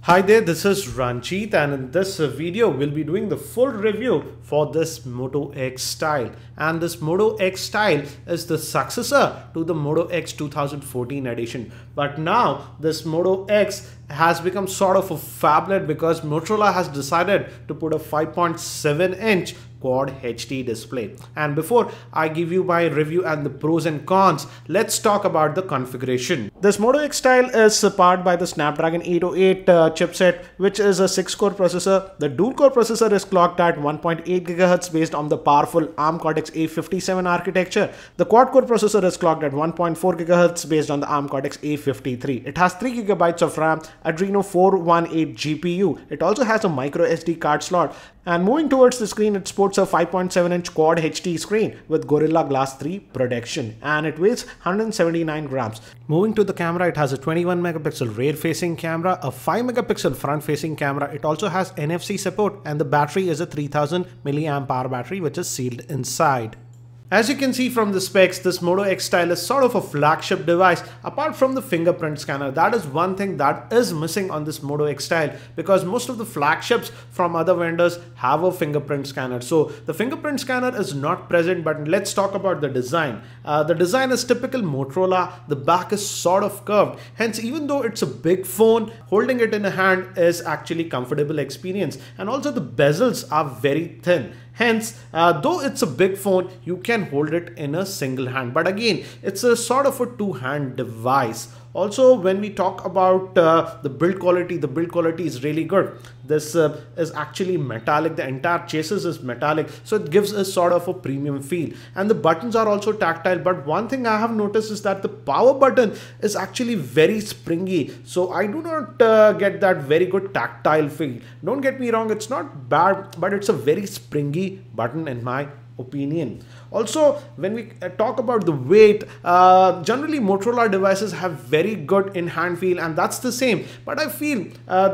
Hi there, this is Ranjit, and in this video we'll be doing the full review for this Moto X Style. And this Moto X Style is the successor to the Moto X 2014 edition. But now this Moto X has become sort of a phablet because Motorola has decided to put a 5.7-inch Quad HD display. And before I give you my review and the pros and cons, let's talk about the configuration. This Moto X Style is powered by the Snapdragon 808 chipset, which is a 6-core processor. The dual-core processor is clocked at 1.8 GHz based on the powerful ARM Cortex A57 architecture. The quad-core processor is clocked at 1.4 GHz based on the ARM Cortex A53. It has 3 GB of RAM, Adreno 418 GPU. It also has a micro SD card slot. And moving towards the screen, it sports a 5.7-inch Quad HD screen with Gorilla Glass 3 protection, and it weighs 179 grams. Moving to the camera, it has a 21 megapixel rear facing camera, a 5 megapixel front facing camera. It also has NFC support, and the battery is a 3000 milliamp hour battery which is sealed inside. As you can see from the specs, this Moto X Style is sort of a flagship device apart from the fingerprint scanner. That is one thing that is missing on this Moto X Style, because most of the flagships from other vendors have a fingerprint scanner. So the fingerprint scanner is not present, but let's talk about the design. The design is typical Motorola. The back is sort of curved. Hence, even though it's a big phone, holding it in a hand is actually comfortable experience. And also the bezels are very thin. Hence, though it's a big phone, you can hold it in a single hand. But again, it's a sort of a two-hand device. Also, when we talk about the build quality is really good. This is actually metallic. The entire chassis is metallic, so it gives a sort of a premium feel. And the buttons are also tactile. But one thing I have noticed is that the power button is actually very springy. So I do not get that very good tactile feel. Don't get me wrong, it's not bad, but it's a very springy button in my opinion. Also, when we talk about the weight, generally Motorola devices have very good in-hand feel, and that's the same. But I feel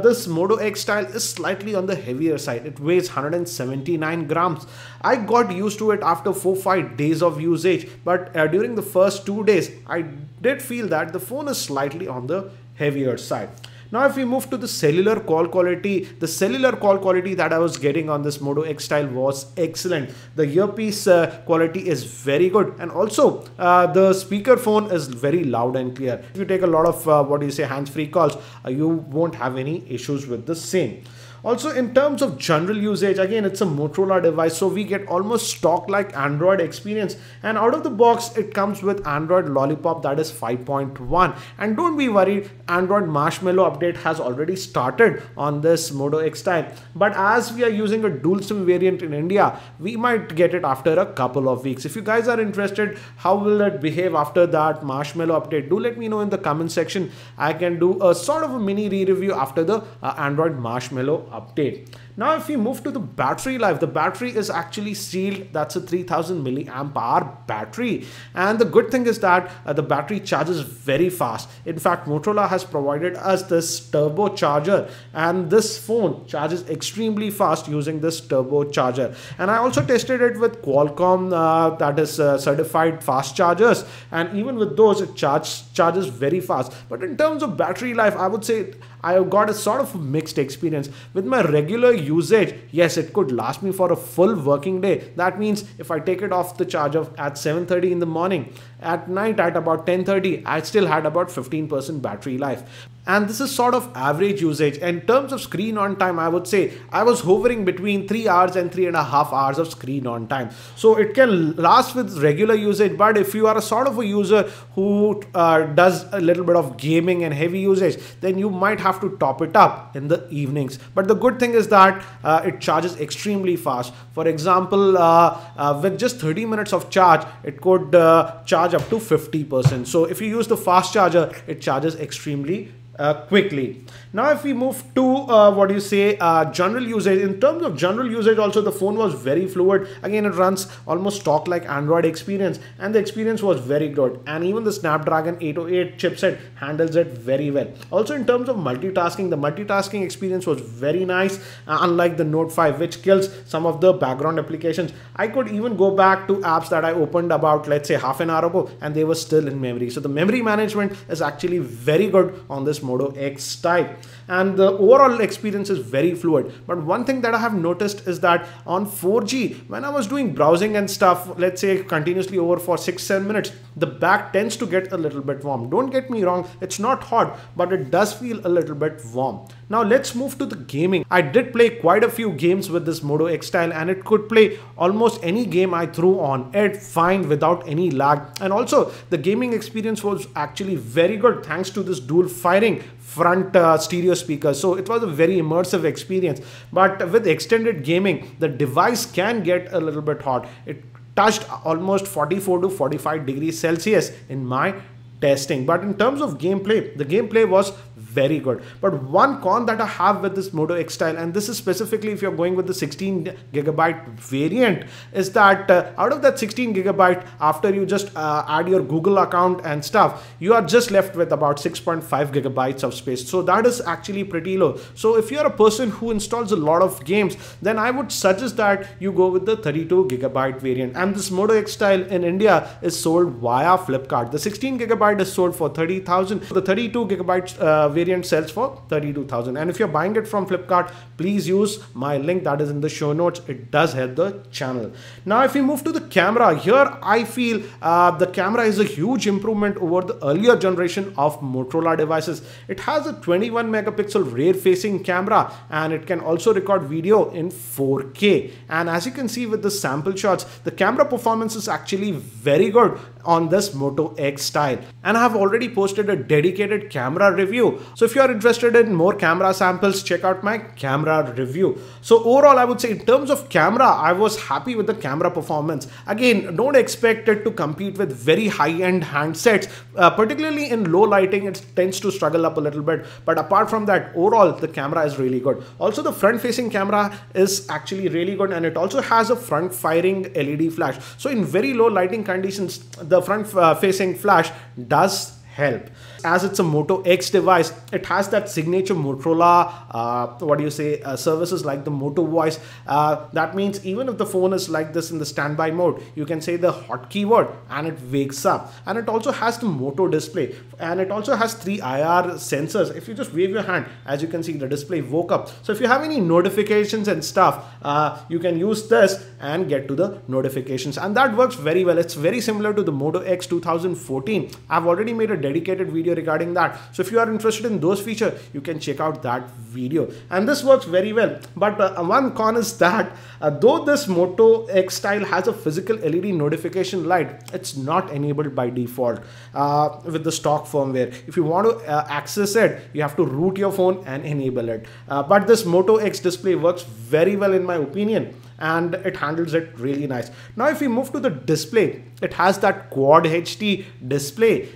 this Moto X Style is slightly on the heavier side. It weighs 179 grams. I got used to it after 4-5 days of usage, but during the first 2 days, I did feel that the phone is slightly on the heavier side. Now, if we move to the cellular call quality, the cellular call quality that I was getting on this Moto X Style was excellent. The earpiece quality is very good, and also the speaker phone is very loud and clear. If you take a lot of hands-free calls, you won't have any issues with the same. Also, in terms of general usage, again, it's a Motorola device, so we get almost stock like Android experience. And out of the box, it comes with Android Lollipop, that is 5.1. And don't be worried, Android Marshmallow update has already started on this Moto X Style. But as we are using a dual SIM variant in India, we might get it after a couple of weeks. If you guys are interested, how will it behave after that Marshmallow update? Do let me know in the comment section. I can do a sort of a mini re-review after the Android Marshmallow update. Now, if we move to the battery life, the battery is actually sealed. That's a 3000 milliamp hour battery. And the good thing is that the battery charges very fast. In fact, Motorola has provided us this turbo charger, and this phone charges extremely fast using this turbo charger. And I also tested it with Qualcomm, that is certified fast chargers. And even with those, it charges very fast. But in terms of battery life, I would say I got a sort of mixed experience. With my regular usage, yes, it could last me for a full working day. That means if I take it off the charger at 7:30 in the morning, at night at about 10:30, I still had about 15% battery life. And this is sort of average usage. In terms of screen on time, I would say I was hovering between 3 hours and 3.5 hours of screen on time. So it can last with regular usage, but if you are a sort of a user who does a little bit of gaming and heavy usage, then you might have to top it up in the evenings. But the good thing is that it charges extremely fast. For example, with just 30 minutes of charge, it could charge up to 50%. So if you use the fast charger, it charges extremely quickly. Now, if we move to general usage, in terms of general usage also, the phone was very fluid. Again, it runs almost stock like Android experience, and the experience was very good. And even the Snapdragon 808 chipset handles it very well. Also, in terms of multitasking, the multitasking experience was very nice, unlike the Note 5, which kills some of the background applications. I could even go back to apps that I opened about, let's say, half an hour ago, and they were still in memory. So the memory management is actually very good on this Moto X Style, and the overall experience is very fluid. But one thing that I have noticed is that on 4G, when I was doing browsing and stuff, let's say continuously over for 6-7 minutes, the back tends to get a little bit warm. Don't get me wrong, it's not hot, but it does feel a little bit warm. Now let's move to the gaming. I did play quite a few games with this Moto X Style, and it could play almost any game I threw on it fine without any lag. And also the gaming experience was actually very good thanks to this dual firing front stereo speakers. So it was a very immersive experience. But with extended gaming, the device can get a little bit hot. It touched almost 44 to 45 degrees Celsius in my testing. But in terms of gameplay, the gameplay was very good. But one con that I have with this Moto X Style, and this is specifically if you're going with the 16GB variant, is that out of that 16GB, after you just add your Google account and stuff, you are just left with about 6.5GB of space. So that is actually pretty low. So if you're a person who installs a lot of games, then I would suggest that you go with the 32GB variant. And this Moto X Style in India is sold via Flipkart. The 16GB is sold for 30,000. The 32GB variant sells for 32,000. And if you're buying it from Flipkart, please use my link that is in the show notes. It does help the channel. Now if we move to the camera, here I feel the camera is a huge improvement over the earlier generation of Motorola devices. It has a 21 megapixel rear facing camera, and it can also record video in 4K. And as you can see with the sample shots, the camera performance is actually very good on this Moto X Style. And I have already posted a dedicated camera review. So if you are interested in more camera samples, check out my camera review. So overall, I would say in terms of camera, I was happy with the camera performance. Again, don't expect it to compete with very high-end handsets. Particularly in low lighting, it tends to struggle up a little bit. But apart from that, overall, the camera is really good. Also, the front-facing camera is actually really good, and it also has a front-firing LED flash. So in very low lighting conditions, the front-facing flash does help. As it's a Moto X device, it has that signature Motorola services like the Moto Voice. That means even if the phone is like this in the standby mode, you can say the hot keyword and it wakes up. And it also has the Moto display, and it also has 3 IR sensors. If you just wave your hand, as you can see, the display woke up. So if you have any notifications and stuff, you can use this and get to the notifications, and that works very well. It's very similar to the Moto X 2014. I've already made a dedicated video regarding that. So if you are interested in those features, you can check out that video. And this works very well. But one con is that though this Moto X Style has a physical LED notification light, it's not enabled by default with the stock firmware. If you want to access it, you have to root your phone and enable it. But this Moto X display works very well in my opinion, and it handles it really nice. Now if we move to the display, it has that Quad HD display,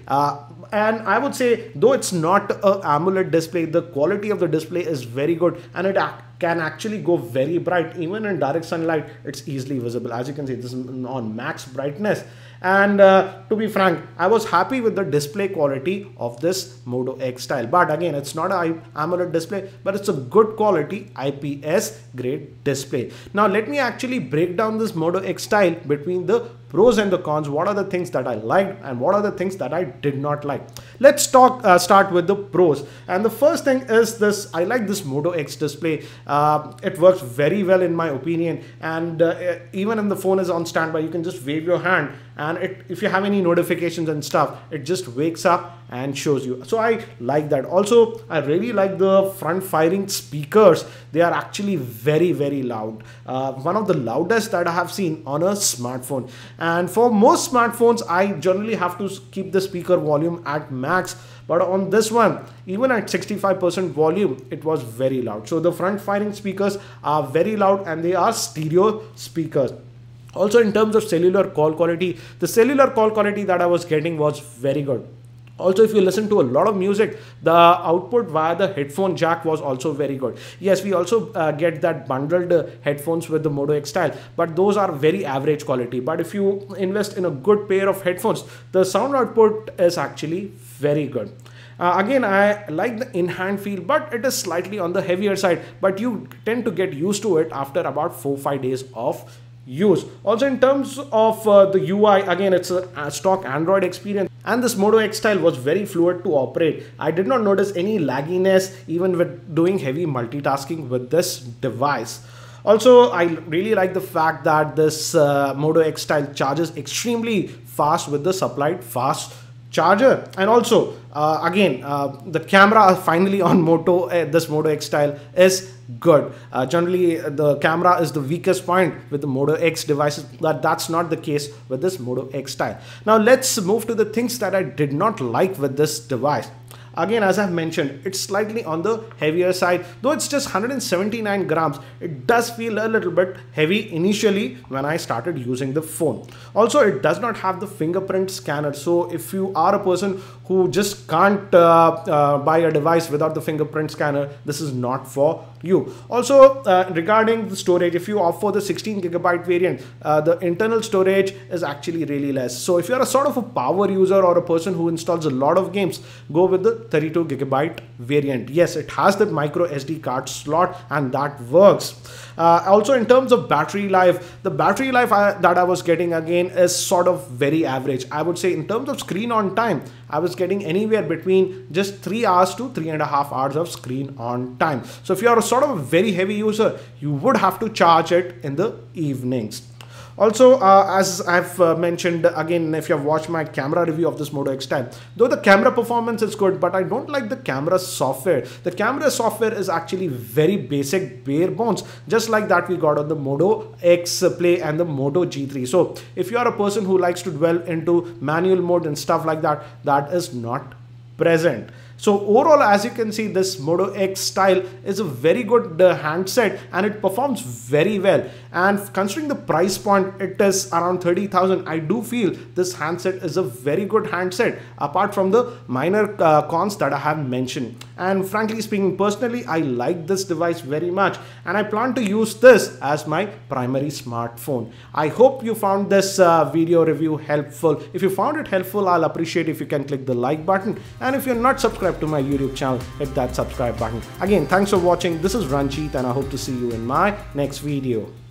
and I would say though it's not a AMOLED display, the quality of the display is very good, and it can actually go very bright. Even in direct sunlight, it's easily visible. As you can see, this is on max brightness. And to be frank, I was happy with the display quality of this Moto X Style. But again, it's not an AMOLED display, but it's a good quality IPS grade display. Now let me actually break down this Moto X Style between the pros and the cons. What are the things that I liked and what are the things that I did not like? Let's start with the pros. And the first thing is this: I like this Moto X display. It works very well in my opinion, and even if the phone is on standby, you can just wave your hand, and if you have any notifications and stuff, it just wakes up and shows you. So I like that. Also, I really like the front firing speakers. They are actually very, very loud. One of the loudest that I have seen on a smartphone. And for most smartphones, I generally have to keep the speaker volume at max. But on this one, even at 65% volume, it was very loud. So the front firing speakers are very loud, and they are stereo speakers. Also, in terms of cellular call quality, the cellular call quality that I was getting was very good. Also, if you listen to a lot of music, the output via the headphone jack was also very good. Yes, we also get that bundled headphones with the Moto X Style, but those are very average quality. But if you invest in a good pair of headphones, the sound output is actually very good. Again, I like the in-hand feel, but it is slightly on the heavier side, but you tend to get used to it after about 4-5 days of use. Also, in terms of the UI, again, it's a stock Android experience. And this Moto X Style was very fluid to operate. I did not notice any lagginess even with doing heavy multitasking with this device. Also, I really like the fact that this Moto X Style charges extremely fast with the supplied fast charger. And also again, the camera finally on this Moto X Style is good. Generally the camera is the weakest point with the Moto X devices, but that's not the case with this Moto X Style. Now let's move to the things that I did not like with this device. Again, as I've mentioned, it's slightly on the heavier side. Though it's just 179 grams, it does feel a little bit heavy initially when I started using the phone. Also, it does not have the fingerprint scanner. So if you are a person who just can't buy a device without the fingerprint scanner, this is not for you. Also, regarding the storage, if you opt for the 16GB variant, the internal storage is actually really less. So if you're a sort of a power user or a person who installs a lot of games, go with the 32GB variant. Yes, it has the micro SD card slot and that works. Also, in terms of battery life, the battery life that I was getting again is sort of very average. I would say in terms of screen on time, I was getting anywhere between just 3 hours to 3.5 hours of screen on time. So if you are a sort of a very heavy user, you would have to charge it in the evenings. Also, as I've mentioned again, if you have watched my camera review of this Moto X Style, though the camera performance is good, but I don't like the camera software. The camera software is actually very basic, bare bones, just like that we got on the Moto X Play and the Moto G3. So if you are a person who likes to dwell into manual mode and stuff like that, that is not present. So overall, as you can see, this Moto X Style is a very good handset and it performs very well. And considering the price point, it is around 30,000. I do feel this handset is a very good handset, apart from the minor cons that I have mentioned. And frankly speaking, personally, I like this device very much and I plan to use this as my primary smartphone. I hope you found this video review helpful. If you found it helpful, I'll appreciate if you can click the like button. And if you're not subscribed to my YouTube channel, hit that subscribe button. Again, thanks for watching. This is Ranjit and I hope to see you in my next video.